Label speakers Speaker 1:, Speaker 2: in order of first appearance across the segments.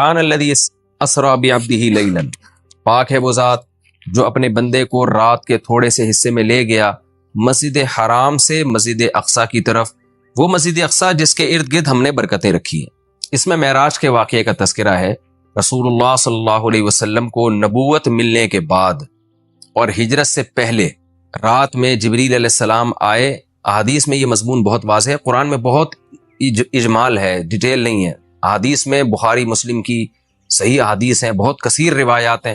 Speaker 1: سبحان الذی اسری بعبدہ لیلا، پاک ہے وہ ذات جو اپنے بندے کو رات کے تھوڑے سے حصے میں لے گیا مسجد حرام سے مسجد اقصی کی طرف، وہ مسجد اقصی جس کے ارد گرد ہم نے برکتیں رکھی ہیں۔ اس میں معراج کے واقعے کا تذکرہ ہے۔ رسول اللہ صلی اللہ علیہ وسلم کو نبوت ملنے کے بعد اور ہجرت سے پہلے رات میں جبریل علیہ السلام آئے۔ احادیث میں یہ مضمون بہت واضح ہے، قرآن میں بہت اجمال ہے، ڈیٹیل نہیں ہے۔ احادیث میں بخاری مسلم کی صحیح احادیث ہیں، بہت کثیر روایات ہیں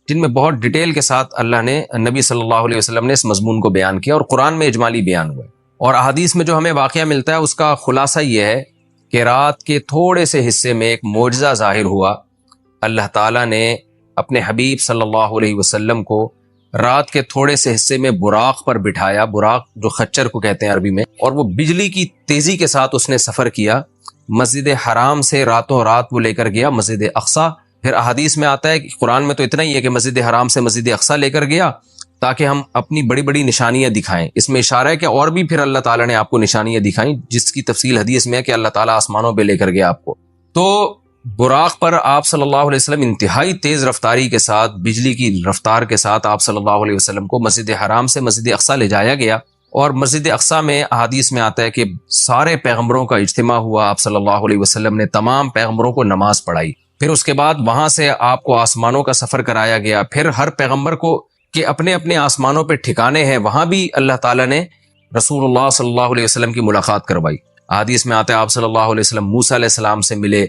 Speaker 1: جن میں بہت ڈیٹیل کے ساتھ اللہ نے، نبی صلی اللہ علیہ وسلم نے اس مضمون کو بیان کیا، اور قرآن میں اجمالی بیان ہوا ہے۔ اور احادیث میں جو ہمیں واقعہ ملتا ہے اس کا خلاصہ یہ ہے کہ رات کے تھوڑے سے حصے میں ایک معجزہ ظاہر ہوا۔ اللہ تعالیٰ نے اپنے حبیب صلی اللہ علیہ وسلم کو رات کے تھوڑے سے حصے میں براق پر بٹھایا، براق جو خچر کو کہتے ہیں عربی میں، اور وہ بجلی کی تیزی کے ساتھ اس نے سفر کیا مسجد حرام سے، راتوں رات وہ لے کر گیا مسجد اقصی۔ پھر احادیث میں آتا ہے کہ قرآن میں تو اتنا ہی ہے کہ مسجد حرام سے مسجد اقصی لے کر گیا تاکہ ہم اپنی بڑی بڑی نشانیاں دکھائیں۔ اس میں اشارہ ہے کہ اور بھی پھر اللہ تعالیٰ نے آپ کو نشانیاں دکھائیں، جس کی تفصیل حدیث میں ہے کہ اللہ تعالیٰ آسمانوں پہ لے کر گیا آپ کو۔ تو براق پر آپ صلی اللہ علیہ وسلم انتہائی تیز رفتاری کے ساتھ، بجلی کی رفتار کے ساتھ آپ صلی اللہ علیہ وسلم کو مسجد حرام سے مسجد اقصی لے جایا گیا۔ اور مسجد اقصی میں احادیث میں آتا ہے کہ سارے پیغمبروں کا اجتماع ہوا، آپ صلی اللہ علیہ وسلم نے تمام پیغمبروں کو نماز پڑھائی، پھر اس کے بعد وہاں سے آپ کو آسمانوں کا سفر کرایا گیا، پھر ہر پیغمبر کو کہ اپنے اپنے آسمانوں پہ ٹھکانے ہیں، وہاں بھی اللہ تعالیٰ نے رسول اللہ صلی اللہ علیہ وسلم کی ملاقات کروائی۔ احادیث میں آتا ہے آپ صلی اللہ علیہ وسلم موسیٰ علیہ السلام سے ملے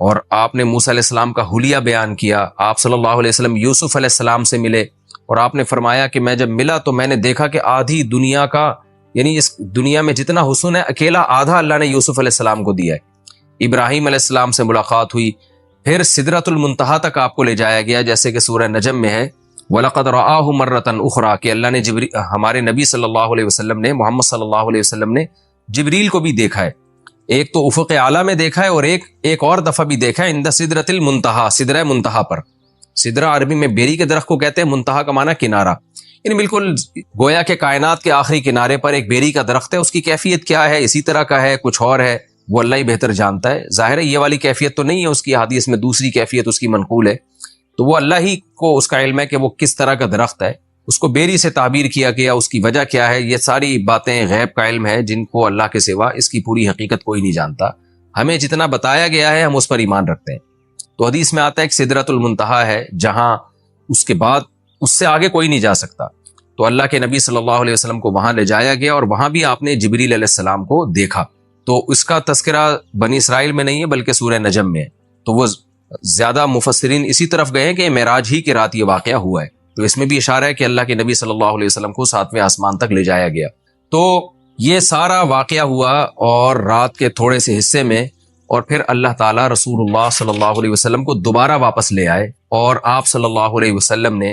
Speaker 1: اور آپ نے موسیٰ علیہ السلام کا حلیہ بیان کیا۔ آپ صلی اللہ علیہ وسلم یوسف علیہ السلام سے ملے اور آپ نے فرمایا کہ میں جب ملا تو میں نے دیکھا کہ آدھی دنیا کا، یعنی اس دنیا میں جتنا حسن ہے اکیلا آدھا اللہ نے یوسف علیہ السلام کو دیا ہے۔ ابراہیم علیہ السلام سے ملاقات ہوئی، پھر سدرۃ المنتہا تک آپ کو لے جایا گیا، جیسے کہ سورہ نجم میں ہے وَلَقَدْ رَآهُ مَرَّةً أُخْرَىٰ کہ اللہ نے ہمارے نبی صلی اللہ علیہ وسلم نے، محمد صلی اللہ علیہ وسلم نے جبریل کو بھی دیکھا ہے، ایک تو افق اعلیٰ میں دیکھا ہے اور ایک اور دفعہ بھی دیکھا ہے عند سدرۃ المنتہا، سدرہ منتہا پر۔ سدرہ عربی میں بیری کے درخت کو کہتے ہیں، منتہا کا معنی کنارہ، یعنی بالکل گویا کہ کائنات کے آخری کنارے پر ایک بیری کا درخت ہے۔ اس کی کیفیت کیا ہے، اسی طرح کا ہے کچھ اور ہے، وہ اللہ ہی بہتر جانتا ہے۔ ظاہر ہے یہ والی کیفیت تو نہیں ہے اس کی، حدیث میں دوسری کیفیت اس کی منقول ہے، تو وہ اللہ ہی کو اس کا علم ہے کہ وہ کس طرح کا درخت ہے، اس کو بیری سے تعبیر کیا گیا، اس کی وجہ کیا ہے، یہ ساری باتیں غیب کا علم ہے جن کو اللہ کے سوا اس کی پوری حقیقت کوئی نہیں جانتا۔ ہمیں جتنا بتایا گیا ہے ہم اس پر ایمان رکھتے ہیں۔ تو حدیث میں آتا ہے کہ سدرۃ المنتہا ہے جہاں اس کے بعد اس سے آگے کوئی نہیں جا سکتا۔ تو اللہ کے نبی صلی اللہ علیہ وسلم کو وہاں لے جایا گیا اور وہاں بھی آپ نے جبریل علیہ السلام کو دیکھا۔ تو اس کا تذکرہ بنی اسرائیل میں نہیں ہے بلکہ سورہ نجم میں ہے، تو وہ زیادہ مفسرین اسی طرف گئے ہیں کہ معراج ہی کی رات یہ واقعہ ہوا ہے۔ تو اس میں بھی اشارہ ہے کہ اللہ کے نبی صلی اللہ علیہ وسلم کو 7ویں آسمان تک لے جایا گیا۔ تو یہ سارا واقعہ ہوا اور رات کے تھوڑے سے حصے میں، اور پھر اللہ تعالیٰ رسول اللہ صلی اللہ علیہ وسلم کو دوبارہ واپس لے آئے، اور آپ صلی اللہ علیہ وسلم نے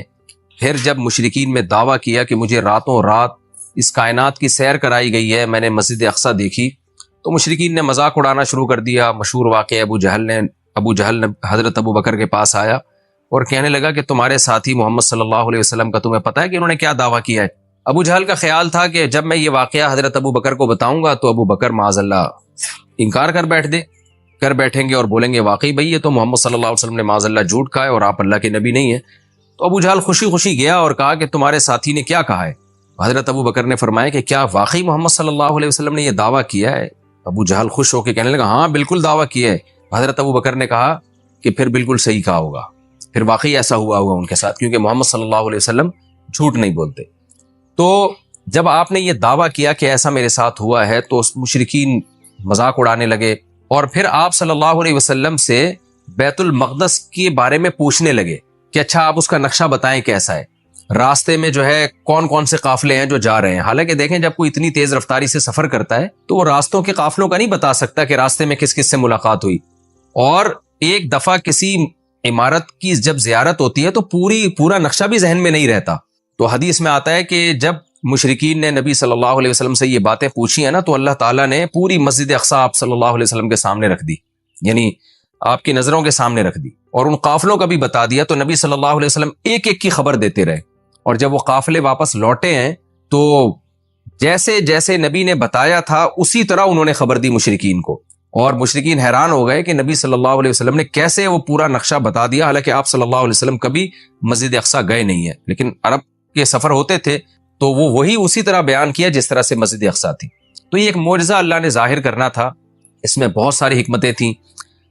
Speaker 1: پھر جب مشرکین میں دعویٰ کیا کہ مجھے راتوں رات اس کائنات کی سیر کرائی گئی ہے، میں نے مسجد اقصی دیکھی، تو مشرکین نے مذاق اڑانا شروع کر دیا۔ مشہور واقعہ ابو جہل حضرت ابو بکر کے پاس آیا اور کہنے لگا کہ تمہارے ساتھی محمد صلی اللہ علیہ وسلم کا تمہیں پتہ ہے کہ انہوں نے کیا دعویٰ کیا ہے؟ ابو جہل کا خیال تھا کہ جب میں یہ واقعہ حضرت ابو بکر کو بتاؤں گا تو ابو بکر معاذ اللہ انکار کر بیٹھیں گے اور بولیں گے واقعی بھائی یہ تو محمد صلی اللہ علیہ وسلم نے معاذ اللہ جھوٹ کہا ہے اور آپ اللہ کے نبی نہیں ہیں۔ تو ابو جہل خوشی خوشی گیا اور کہا کہ تمہارے ساتھی نے کیا کہا ہے؟ حضرت ابو بکر نے فرمایا کہ کیا واقعی محمد صلی اللہ علیہ وسلم نے یہ دعویٰ کیا ہے؟ ابو جہل خوش ہو کے کہنے لگا ہاں بالکل دعویٰ کیا ہے۔ حضرت ابو بکر نے کہا کہ پھر بالکل صحیح کہا ہوگا، پھر واقعی ایسا ہوا ان کے ساتھ، کیونکہ محمد صلی اللہ علیہ وسلم جھوٹ نہیں بولتے۔ تو جب آپ نے یہ دعویٰ کیا کہ ایسا میرے ساتھ ہوا ہے تو مشرکین مذاق اڑانے لگے، اور پھر آپ صلی اللہ علیہ وسلم سے بیت المقدس کے بارے میں پوچھنے لگے کہ اچھا آپ اس کا نقشہ بتائیں کیسا ہے، راستے میں جو ہے کون کون سے قافلے ہیں جو جا رہے ہیں۔ حالانکہ دیکھیں جب کوئی اتنی تیز رفتاری سے سفر کرتا ہے تو وہ راستوں کے قافلوں کا نہیں بتا سکتا کہ راستے میں کس کس سے ملاقات ہوئی، اور ایک دفعہ کسی عمارت کی جب زیارت ہوتی ہے تو پورا نقشہ بھی ذہن میں نہیں رہتا۔ تو حدیث میں آتا ہے کہ جب مشرکین نے نبی صلی اللہ علیہ وسلم سے یہ باتیں پوچھی ہیں نا تو اللہ تعالیٰ نے پوری مسجد اقصی آپ صلی اللہ علیہ وسلم کے سامنے رکھ دی، یعنی آپ کی نظروں کے سامنے رکھ دی، اور ان قافلوں کا بھی بتا دیا۔ تو نبی صلی اللہ علیہ وسلم ایک ایک کی خبر دیتے رہے، اور جب وہ قافلے واپس لوٹے ہیں تو جیسے جیسے نبی نے بتایا تھا اسی طرح انہوں نے خبر دی مشرکین کو۔ اور مشرکین حیران ہو گئے کہ نبی صلی اللہ علیہ وسلم نے کیسے وہ پورا نقشہ بتا دیا، حالانکہ آپ صلی اللہ علیہ وسلم کبھی مسجد اقصیٰ گئے نہیں ہیں، لیکن عرب کے سفر ہوتے تھے تو وہ وہی اسی طرح بیان کیا جس طرح سے مسجد اقصیٰ تھی۔ تو یہ ایک معجزہ اللہ نے ظاہر کرنا تھا، اس میں بہت ساری حکمتیں تھیں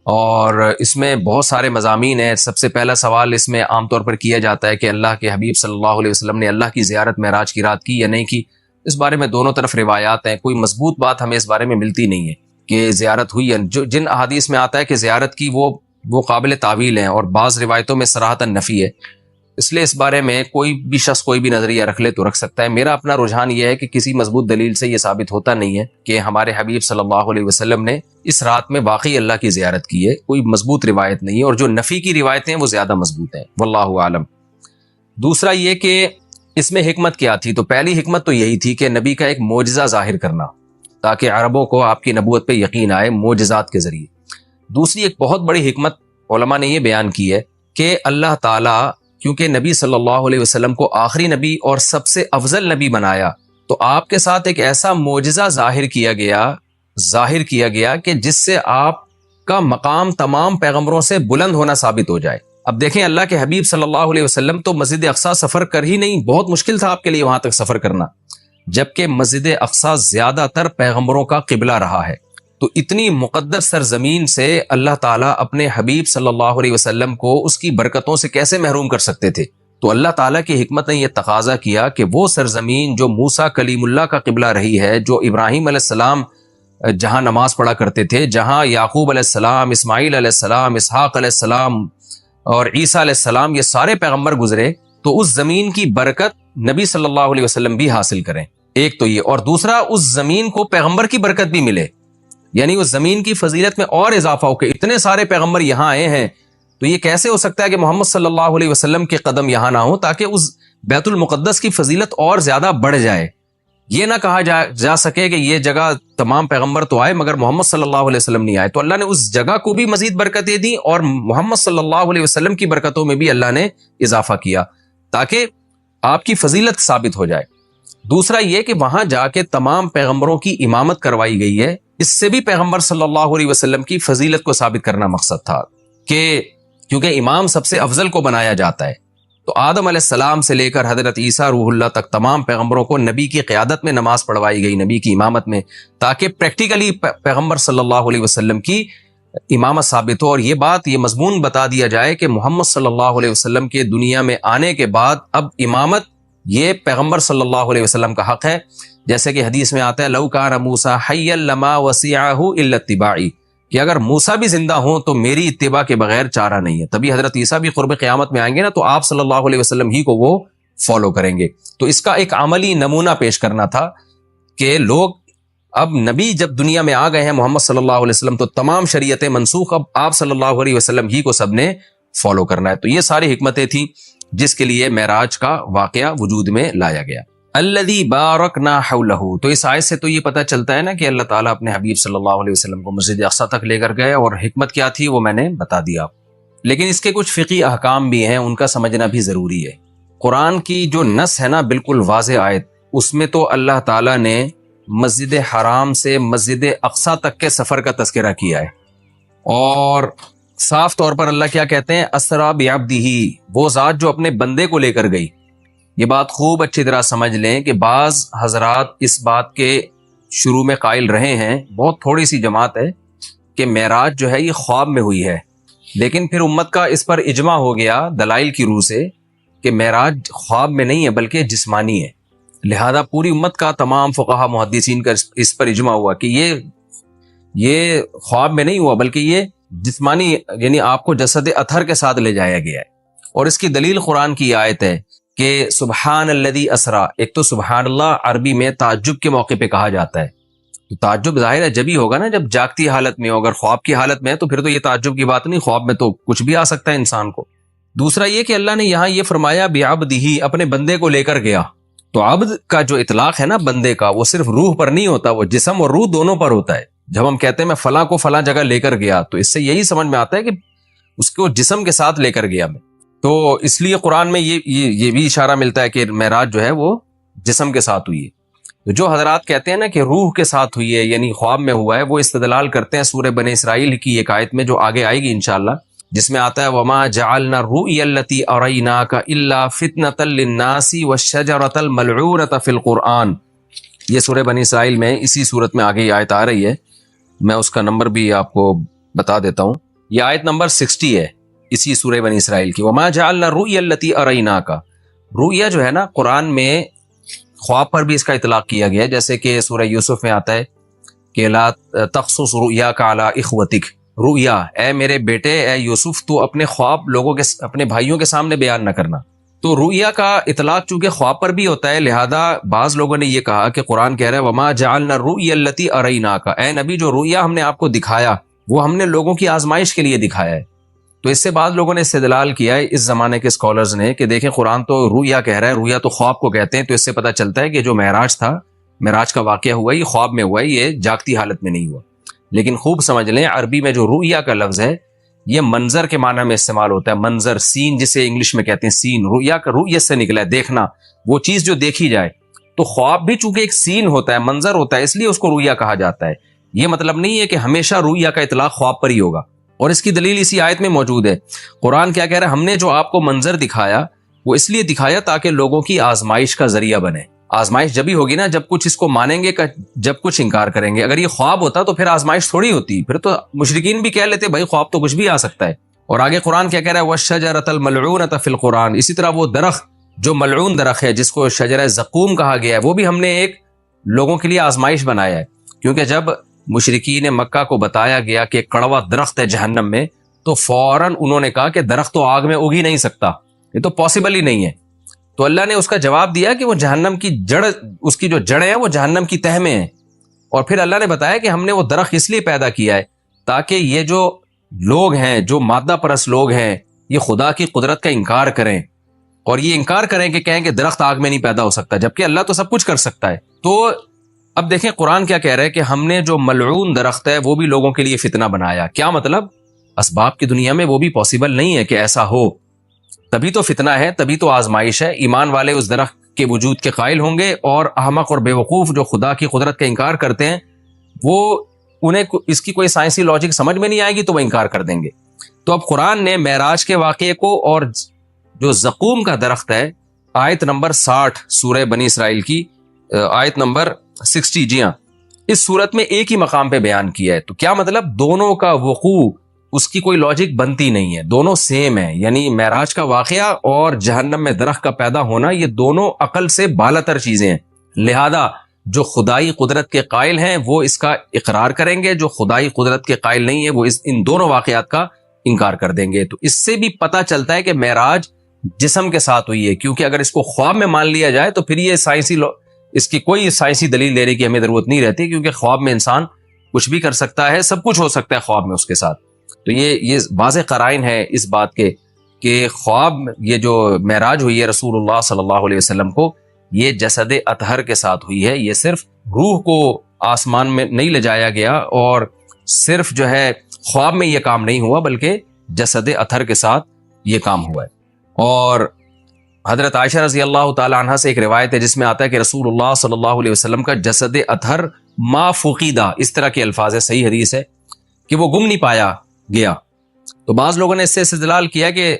Speaker 1: اور اس میں بہت سارے مضامین ہیں۔ سب سے پہلا سوال اس میں عام طور پر کیا جاتا ہے کہ اللہ کے حبیب صلی اللہ علیہ وسلم نے اللہ کی زیارت معراج کی رات کی یا نہیں کی۔ اس بارے میں دونوں طرف روایات ہیں، کوئی مضبوط بات ہمیں اس بارے میں ملتی نہیں ہے کہ زیارت ہوئی ہے۔ جن احادیث میں آتا ہے کہ زیارت کی وہ قابل تعویل ہیں، اور بعض روایتوں میں صراحتاً نفی ہے، اس لیے اس بارے میں کوئی بھی شخص کوئی بھی نظریہ رکھ لے تو رکھ سکتا ہے۔ میرا اپنا رجحان یہ ہے کہ کسی مضبوط دلیل سے یہ ثابت ہوتا نہیں ہے کہ ہمارے حبیب صلی اللہ علیہ وسلم نے اس رات میں واقعی اللہ کی زیارت کی ہے، کوئی مضبوط روایت نہیں ہے، اور جو نفی کی روایتیں ہیں وہ زیادہ مضبوط ہیں، واللہ عالم۔ دوسرا یہ کہ اس میں حکمت کیا تھی، تو پہلی حکمت تو یہی تھی کہ نبی کا ایک معجزہ ظاہر کرنا تاکہ عربوں کو آپ کی نبوت پہ یقین آئے معجزات کے ذریعے۔ دوسری ایک بہت بڑی حکمت علماء نے یہ بیان کی ہے کہ اللہ تعالیٰ کیونکہ نبی صلی اللہ علیہ وسلم کو آخری نبی اور سب سے افضل نبی بنایا، تو آپ کے ساتھ ایک ایسا معجزہ ظاہر کیا گیا کہ جس سے آپ کا مقام تمام پیغمبروں سے بلند ہونا ثابت ہو جائے۔ اب دیکھیں، اللہ کے حبیب صلی اللہ علیہ وسلم تو مسجد اقصیٰ سفر کر ہی نہیں، بہت مشکل تھا آپ کے لیے وہاں تک سفر کرنا، جبکہ مسجد اقصیٰ زیادہ تر پیغمبروں کا قبلہ رہا ہے۔ تو اتنی مقدس سرزمین سے اللہ تعالیٰ اپنے حبیب صلی اللہ علیہ وسلم کو اس کی برکتوں سے کیسے محروم کر سکتے تھے؟ تو اللہ تعالیٰ کی حکمت نے یہ تقاضا کیا کہ وہ سرزمین جو موسیٰ کلیم اللہ کا قبلہ رہی ہے، جو ابراہیم علیہ السلام جہاں نماز پڑھا کرتے تھے، جہاں یعقوب علیہ السلام، اسماعیل علیہ السلام، اسحاق علیہ السلام اور عیسیٰ علیہ السلام، یہ سارے پیغمبر گزرے، تو اس زمین کی برکت نبی صلی اللہ علیہ وسلم بھی حاصل کریں۔ ایک تو یہ، اور دوسرا اس زمین کو پیغمبر کی برکت بھی ملے، یعنی اس زمین کی فضیلت میں اور اضافہ ہو کہ اتنے سارے پیغمبر یہاں آئے ہیں، تو یہ کیسے ہو سکتا ہے کہ محمد صلی اللہ علیہ وسلم کے قدم یہاں نہ ہو، تاکہ اس بیت المقدس کی فضیلت اور زیادہ بڑھ جائے۔ یہ نہ کہا جا سکے کہ یہ جگہ تمام پیغمبر تو آئے مگر محمد صلی اللہ علیہ وسلم نہیں آئے، تو اللہ نے اس جگہ کو بھی مزید برکتیں دی اور محمد صلی اللہ علیہ وسلم کی برکتوں میں بھی اللہ نے اضافہ کیا تاکہ آپ کی فضیلت ثابت ہو جائے۔ دوسرا یہ کہ وہاں جا کے تمام پیغمبروں کی امامت کروائی گئی ہے، اس سے بھی پیغمبر صلی اللہ علیہ وسلم کی فضیلت کو ثابت کرنا مقصد تھا کہ کیونکہ امام سب سے افضل کو بنایا جاتا ہے، تو آدم علیہ السلام سے لے کر حضرت عیسیٰ روح اللہ تک تمام پیغمبروں کو نبی کی قیادت میں نماز پڑھوائی گئی، نبی کی امامت میں، تاکہ پریکٹیکلی پیغمبر صلی اللہ علیہ وسلم کی امامت ثابت ہو، اور یہ مضمون بتا دیا جائے کہ محمد صلی اللہ علیہ وسلم کے دنیا میں آنے کے بعد اب امامت یہ پیغمبر صلی اللہ علیہ وسلم کا حق ہے، جیسے کہ حدیث میں آتا ہے لو کان موسیٰ حیا لما وسعہ الا اتباعی، کہ اگر موسیٰ بھی زندہ ہوں تو میری اتباع کے بغیر چارہ نہیں ہے۔ تبھی حضرت عیسیٰ بھی قرب قیامت میں آئیں گے نا، تو آپ صلی اللہ علیہ وسلم ہی کو وہ فالو کریں گے۔ تو اس کا ایک عملی نمونہ پیش کرنا تھا کہ لوگ اب نبی جب دنیا میں آ گئے ہیں محمد صلی اللہ علیہ وسلم، تو تمام شریعتیں منسوخ، اب آپ صلی اللہ علیہ وسلم ہی کو سب نے فالو کرنا ہے۔ تو یہ ساری حکمتیں تھیں جس کے لیے معراج کا واقعہ وجود میں لایا گیا۔ الذی بارکنا حولہ، تو اس آیت سے تو یہ پتہ چلتا ہے نا کہ اللہ تعالیٰ اپنے حبیب صلی اللہ علیہ وسلم کو مسجد اقصیٰ تک لے کر گئے، اور حکمت کیا تھی وہ میں نے بتا دیا۔ لیکن اس کے کچھ فقہی احکام بھی ہیں، ان کا سمجھنا بھی ضروری ہے۔ قرآن کی جو نص ہے نا بالکل واضح آیت، اس میں تو اللہ تعالیٰ نے مسجد حرام سے مسجد اقصیٰ تک کے سفر کا تذکرہ کیا ہے، اور صاف طور پر اللہ کیا کہتے ہیں، اسریٰ بعبدہ، وہ ذات جو اپنے بندے کو لے کر گئی۔ یہ بات خوب اچھی طرح سمجھ لیں کہ بعض حضرات اس بات کے شروع میں قائل رہے ہیں، بہت تھوڑی سی جماعت ہے، کہ معراج جو ہے یہ خواب میں ہوئی ہے، لیکن پھر امت کا اس پر اجماع ہو گیا دلائل کی روح سے کہ معراج خواب میں نہیں ہے بلکہ جسمانی ہے۔ لہذا پوری امت کا تمام فقہا محدثین کا اس پر اجماع ہوا کہ یہ خواب میں نہیں ہوا بلکہ یہ جسمانی، یعنی آپ کو جسد اطہر کے ساتھ لے جایا گیا ہے۔ اور اس کی دلیل قرآن کی آیت ہے کہ سبحان الذی اسریٰ، ایک تو سبحان اللہ عربی میں تعجب کے موقع پہ کہا جاتا ہے، تو تعجب ظاہر ہے جبھی ہوگا نا جب جاگتی حالت میں ہو، اگر خواب کی حالت میں ہے تو پھر تو یہ تعجب کی بات نہیں، خواب میں تو کچھ بھی آ سکتا ہے انسان کو۔ دوسرا یہ کہ اللہ نے یہاں یہ فرمایا بعبدہ، اپنے بندے کو لے کر گیا، تو عبد کا جو اطلاق ہے نا بندے کا، وہ صرف روح پر نہیں ہوتا، وہ جسم اور روح دونوں پر ہوتا ہے۔ جب ہم کہتے ہیں میں فلاں کو فلاں جگہ لے کر گیا، تو اس سے یہی سمجھ میں آتا ہے کہ اس کو جسم کے ساتھ لے کر گیا میں۔ تو اس لیے قرآن میں یہ بھی اشارہ ملتا ہے کہ معراج جو ہے وہ جسم کے ساتھ ہوئی ہے۔ تو جو حضرات کہتے ہیں نا کہ روح کے ساتھ ہوئی ہے یعنی خواب میں ہوا ہے، وہ استدلال کرتے ہیں سورہ بنی اسرائیل کی ایک آیت میں جو آگے آئے گی انشاءاللہ، جس میں آتا ہے وما جعلنا الرؤيا التي اريناك الا فتنة للناس والشجرة الملعونة في القرآن. یہ سورہ بنی اسرائیل میں اسی صورت میں آگے یہ آیت آ رہی ہے، میں اس کا نمبر بھی آپ کو بتا دیتا ہوں. یہ آیت نمبر 60 ہے اسی سورہ بنی اسرائیل کی. وما جعلنا الرؤيا التي اريناك، رؤیا جو ہے نا قرآن میں خواب پر بھی اس کا اطلاق کیا گیا ہے، جیسے کہ سورہ یوسف میں آتا ہے کہ لا تقصص رؤیاک علی اخوتک، رؤیا اے میرے بیٹے اے یوسف تو اپنے خواب لوگوں کے اپنے بھائیوں کے سامنے بیان نہ کرنا. تو رؤیا کا اطلاق چونکہ خواب پر بھی ہوتا ہے، لہذا بعض لوگوں نے یہ کہا کہ قرآن کہہ رہا ہے وما جعلنا الرؤيا التي اريناك، اے نبی جو رؤیا ہم نے آپ کو دکھایا وہ ہم نے لوگوں کی آزمائش کے لیے دکھایا ہے. تو اس سے بعض لوگوں نے استدلال کیا ہے اس زمانے کے اسکالرز نے کہ دیکھیں قرآن تو رؤیا کہہ رہا ہے، رؤیا تو خواب کو کہتے ہیں، تو اس سے پتہ چلتا ہے کہ جو معراج تھا، معراج کا واقعہ ہوا یہ خواب میں ہوا ہے، یہ جاگتی حالت میں نہیں ہوا. لیکن خوب سمجھ لیں عربی میں جو رؤیا کا لفظ ہے یہ منظر کے معنی میں استعمال ہوتا ہے، منظر، سین جسے انگلش میں کہتے ہیں سین. رؤیا کا رؤیت سے نکلا ہے دیکھنا، وہ چیز جو دیکھی جائے. تو خواب بھی چونکہ ایک سین ہوتا ہے، منظر ہوتا ہے، اس لیے اس کو رؤیا کہا جاتا ہے. یہ مطلب نہیں ہے کہ ہمیشہ رؤیا کا اطلاق خواب پر ہی ہوگا، اور اس کی دلیل اسی آیت میں موجود ہے. قرآن کیا کہہ رہا ہے، ہم نے جو آپ کو منظر دکھایا وہ اس لیے دکھایا تاکہ لوگوں کی آزمائش کا ذریعہ بنے. آزمائش جب ہی ہوگی نا جب کچھ اس کو مانیں گے، جب کچھ انکار کریں گے. اگر یہ خواب ہوتا تو پھر آزمائش تھوڑی ہوتی، پھر تو مشرکین بھی کہہ لیتے بھائی خواب تو کچھ بھی آ سکتا ہے. اور آگے قرآن کیا کہہ رہا ہے وَالشَّجَرَةَ الْمَلْعُونَةَ فِي الْقُرْآنِ، اسی طرح وہ درخت جو ملعون درخت ہے جس کو شجرہ زقوم کہا گیا ہے، وہ بھی ہم نے ایک لوگوں کے لیے آزمائش بنایا ہے. کیونکہ جب مشرکین مکہ کو بتایا گیا کہ کڑوا درخت ہے جہنم میں تو فوراً انہوں نے کہا کہ درخت تو آگ میں اگ ہی نہیں سکتا، یہ تو پاسبل ہی نہیں ہے. تو اللہ نے اس کا جواب دیا کہ وہ جہنم کی جڑ، اس کی جو جڑیں ہیں وہ جہنم کی تہ میں ہیں. اور پھر اللہ نے بتایا کہ ہم نے وہ درخت اس لیے پیدا کیا ہے تاکہ یہ جو لوگ ہیں، جو مادہ پرست لوگ ہیں، یہ خدا کی قدرت کا انکار کریں، اور یہ انکار کریں کہ کہیں کہ درخت آگ میں نہیں پیدا ہو سکتا، جبکہ اللہ تو سب کچھ کر سکتا ہے. تو اب دیکھیں قرآن کیا کہہ رہا ہے کہ ہم نے جو ملعون درخت ہے وہ بھی لوگوں کے لیے فتنہ بنایا. کیا مطلب؟ اسباب کی دنیا میں وہ بھی پاسبل نہیں ہے کہ ایسا ہو، تبھی تو فتنہ ہے، تبھی تو آزمائش ہے. ایمان والے اس درخت کے وجود کے قائل ہوں گے، اور احمق اور بیوقوف جو خدا کی قدرت کا انکار کرتے ہیں وہ انہیں اس کی کوئی سائنسی لاجک سمجھ میں نہیں آئے گی تو وہ انکار کر دیں گے. تو اب قرآن نے معراج کے واقعے کو اور جو زقوم کا درخت ہے، آیت نمبر 60 سورہ بنی اسرائیل کی آیت نمبر 60، جی ہاں، اس صورت میں ایک ہی مقام پہ بیان کیا ہے. تو کیا مطلب؟ دونوں کا وقوع اس کی کوئی لاجک بنتی نہیں ہے، دونوں سیم ہیں. یعنی معراج کا واقعہ اور جہنم میں درخت کا پیدا ہونا یہ دونوں عقل سے بالاتر چیزیں ہیں. لہذا جو خدائی قدرت کے قائل ہیں وہ اس کا اقرار کریں گے، جو خدائی قدرت کے قائل نہیں ہے وہ ان دونوں واقعات کا انکار کر دیں گے. تو اس سے بھی پتہ چلتا ہے کہ معراج جسم کے ساتھ ہوئی ہے، کیونکہ اگر اس کو خواب میں مان لیا جائے تو پھر یہ اس کی کوئی سائنسی دلیل دینے کی ہمیں ضرورت نہیں رہتی، کیونکہ خواب میں انسان کچھ بھی کر سکتا ہے، سب کچھ ہو سکتا ہے خواب میں اس کے ساتھ. تو یہ واضح قرائن ہے اس بات کے کہ خواب یہ جو معراج ہوئی ہے رسول اللہ صلی اللہ علیہ وسلم کو، یہ جسد اطہر کے ساتھ ہوئی ہے. یہ صرف روح کو آسمان میں نہیں لے جایا گیا، اور صرف جو ہے خواب میں یہ کام نہیں ہوا، بلکہ جسد اطہر کے ساتھ یہ کام ہوا ہے. اور حضرت عائشہ رضی اللہ تعالی عنہ سے ایک روایت ہے جس میں آتا ہے کہ رسول اللہ صلی اللہ علیہ وسلم کا جسد اطہر ما فقیدہ، اس طرح کے الفاظ ہے، صحیح حدیث ہے کہ وہ گم نہیں پایا گیا. تو بعض لوگوں نے اس سے استدلال کیا کہ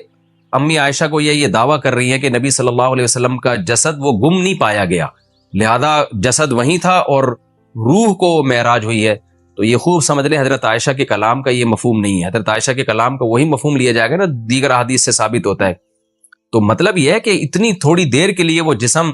Speaker 1: امی عائشہ کو یہ دعویٰ کر رہی ہے کہ نبی صلی اللہ علیہ وسلم کا جسد وہ گم نہیں پایا گیا، لہذا جسد وہیں تھا اور روح کو معراج ہوئی ہے. تو یہ خوب سمجھ لیں حضرت عائشہ کے کلام کا یہ مفہوم نہیں ہے. حضرت عائشہ کے کلام کا وہی مفہوم لیا جائے گا نا دیگر احادیث سے ثابت ہوتا ہے. تو مطلب یہ ہے کہ اتنی تھوڑی دیر کے لیے وہ جسم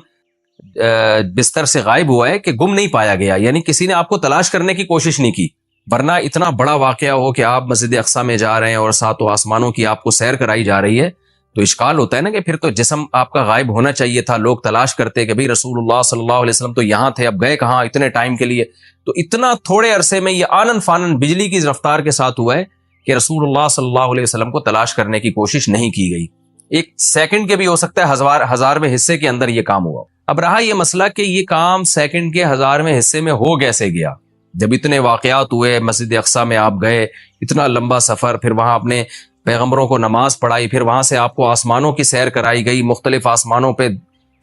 Speaker 1: بستر سے غائب ہوا ہے کہ گم نہیں پایا گیا، یعنی کسی نے آپ کو تلاش کرنے کی کوشش نہیں کی. ورنہ اتنا بڑا واقعہ ہو کہ آپ مسجد اقصیٰ میں جا رہے ہیں اور ساتوں آسمانوں کی آپ کو سیر کرائی جا رہی ہے، تو اشکال ہوتا ہے نا کہ پھر تو جسم آپ کا غائب ہونا چاہیے تھا. لوگ تلاش کرتے کہ بھئی رسول اللہ صلی اللہ علیہ وسلم تو یہاں تھے، اب گئے کہاں اتنے ٹائم کے لیے. تو اتنا تھوڑے عرصے میں یہ آنن فانن بجلی کی رفتار کے ساتھ ہوا ہے کہ رسول اللہ صلی اللہ علیہ وسلم کو تلاش کرنے کی کوشش نہیں کی گئی. ایک سیکنڈ کے بھی ہو سکتا ہے ہزارویں حصے کے اندر یہ کام ہوا. اب رہا یہ مسئلہ کہ یہ کام سیکنڈ کے ہزارویں حصے میں ہو کیسے گیا. جب اتنے واقعات ہوئے، مسجد اقصیٰ میں آپ گئے، اتنا لمبا سفر، پھر وہاں اپنے پیغمبروں کو نماز پڑھائی، پھر وہاں سے آپ کو آسمانوں کی سیر کرائی گئی، مختلف آسمانوں پہ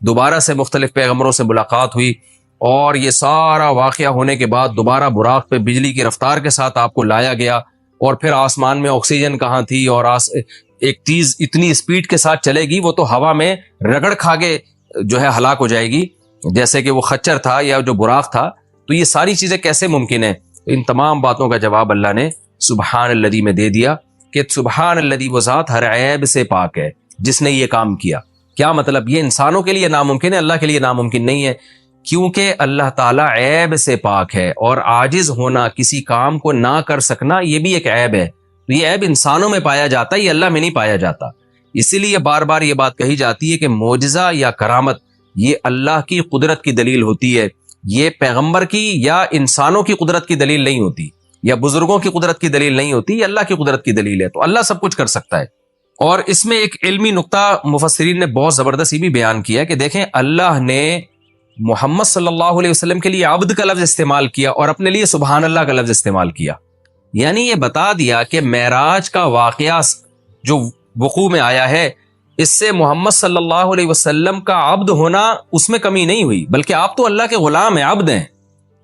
Speaker 1: دوبارہ سے مختلف پیغمبروں سے ملاقات ہوئی، اور یہ سارا واقعہ ہونے کے بعد دوبارہ براق پہ بجلی کی رفتار کے ساتھ آپ کو لایا گیا، اور پھر آسمان میں آکسیجن کہاں تھی، اور ایک چیز اتنی سپیڈ کے ساتھ چلے گی وہ تو ہوا میں رگڑ کھا کے جو ہے ہلاک ہو جائے گی، جیسے کہ وہ خچر تھا یا جو براق تھا. تو یہ ساری چیزیں کیسے ممکن ہیں؟ ان تمام باتوں کا جواب اللہ نے سبحان الذی میں دے دیا کہ سبحان الذی، وہ ذات ہر عیب سے پاک ہے جس نے یہ کام کیا. کیا مطلب؟ یہ انسانوں کے لیے ناممکن ہے، اللہ کے لیے ناممکن نہیں ہے، کیونکہ اللہ تعالیٰ عیب سے پاک ہے، اور عاجز ہونا، کسی کام کو نہ کر سکنا، یہ بھی ایک عیب ہے. تو یہ عیب انسانوں میں پایا جاتا ہے، یہ اللہ میں نہیں پایا جاتا. اسی لیے بار بار یہ بات کہی جاتی ہے کہ معجزہ یا کرامت یہ اللہ کی قدرت کی دلیل ہوتی ہے، یہ پیغمبر کی یا انسانوں کی قدرت کی دلیل نہیں ہوتی، یا بزرگوں کی قدرت کی دلیل نہیں ہوتی، یہ اللہ کی قدرت کی دلیل ہے. تو اللہ سب کچھ کر سکتا ہے. اور اس میں ایک علمی نقطہ مفسرین نے بہت زبردست بھی بیان کیا کہ دیکھیں، اللہ نے محمد صلی اللہ علیہ وسلم کے لیے عبد کا لفظ استعمال کیا اور اپنے لیے سبحان اللہ کا لفظ استعمال کیا. یعنی یہ بتا دیا کہ معراج کا واقعہ جو وقوع میں آیا ہے، اس سے محمد صلی اللہ علیہ وسلم کا عبد ہونا اس میں کمی نہیں ہوئی، بلکہ آپ تو اللہ کے غلام ہیں، عبد ہیں.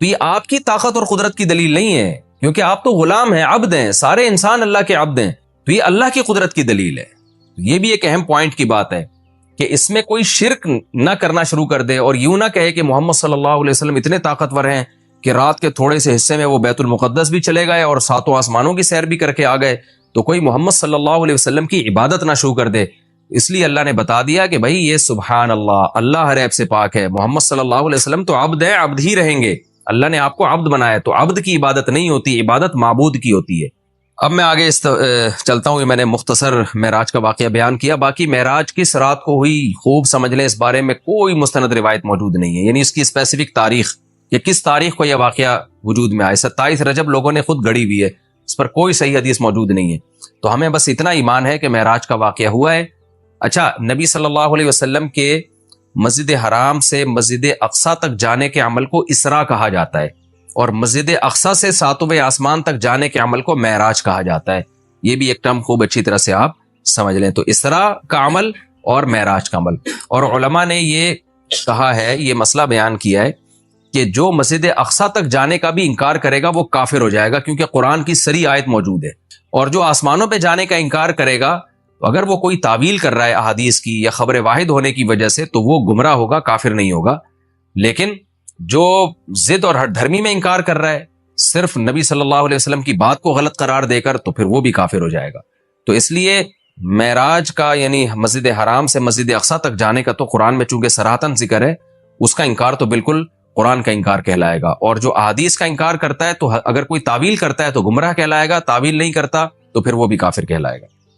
Speaker 1: تو یہ آپ کی طاقت اور قدرت کی دلیل نہیں ہے، کیونکہ آپ تو غلام ہیں، عبد ہیں، سارے انسان اللہ کے عبد ہیں. تو یہ اللہ کی قدرت کی دلیل ہے. یہ بھی ایک اہم پوائنٹ کی بات ہے کہ اس میں کوئی شرک نہ کرنا شروع کر دے اور یوں نہ کہے کہ محمد صلی اللہ علیہ وسلم اتنے طاقتور ہیں کہ رات کے تھوڑے سے حصے میں وہ بیت المقدس بھی چلے گئے اور ساتوں آسمانوں کی سیر بھی کر کے آ گئے، تو کوئی محمد صلی اللہ علیہ وسلم کی عبادت نہ شروع کر دے. اس لیے اللہ نے بتا دیا کہ بھائی یہ سبحان اللہ، اللہ ہر عیب سے پاک ہے، محمد صلی اللہ علیہ وسلم تو عبد ہیں، عبد ہی رہیں گے. اللہ نے آپ کو عبد بنایا، تو عبد کی عبادت نہیں ہوتی، عبادت معبود کی ہوتی ہے. اب میں آگے چلتا ہوں. میں نے مختصر معراج کا واقعہ بیان کیا، باقی معراج کس رات کو ہوئی خوب سمجھ لیں، اس بارے میں کوئی مستند روایت موجود نہیں ہے، یعنی اس کی اسپیسیفک تاریخ کہ کس تاریخ کو یہ واقعہ وجود میں آئے. 27 رجب لوگوں نے خود گڑی ہوئی ہے، اس پر کوئی صحیح حدیث موجود نہیں ہے. تو ہمیں بس اتنا ایمان ہے کہ معراج کا واقعہ ہوا ہے. اچھا، نبی صلی اللہ علیہ وسلم کے مسجد حرام سے مسجد اقصی تک جانے کے عمل کو اسراء کہا جاتا ہے، اور مسجد اقصی سے ساتویں آسمان تک جانے کے عمل کو معراج کہا جاتا ہے. یہ بھی ایک ٹرم خوب اچھی طرح سے آپ سمجھ لیں. تو اسراء کا عمل اور معراج کا عمل. اور علماء نے یہ کہا ہے، یہ مسئلہ بیان کیا ہے کہ جو مسجد اقصی تک جانے کا بھی انکار کرے گا وہ کافر ہو جائے گا، کیونکہ قرآن کی صریح آیت موجود ہے. اور جو آسمانوں پہ جانے کا انکار کرے گا، اگر وہ کوئی تعویل کر رہا ہے احادیث کی یا خبر واحد ہونے کی وجہ سے، تو وہ گمراہ ہوگا، کافر نہیں ہوگا. لیکن جو ضد اور ہٹ دھرمی میں انکار کر رہا ہے، صرف نبی صلی اللہ علیہ وسلم کی بات کو غلط قرار دے کر، تو پھر وہ بھی کافر ہو جائے گا. تو اس لیے معراج کا یعنی مسجد حرام سے مسجد اقصی تک جانے کا تو قرآن میں چونکہ صراحتاً ذکر ہے، اس کا انکار تو بالکل قرآن کا انکار کہلائے گا. اور جو احادیث کا انکار کرتا ہے، تو اگر کوئی تعویل کرتا ہے تو گمراہ کہلائے گا، تعویل نہیں کرتا تو پھر وہ بھی کافر کہلائے گا.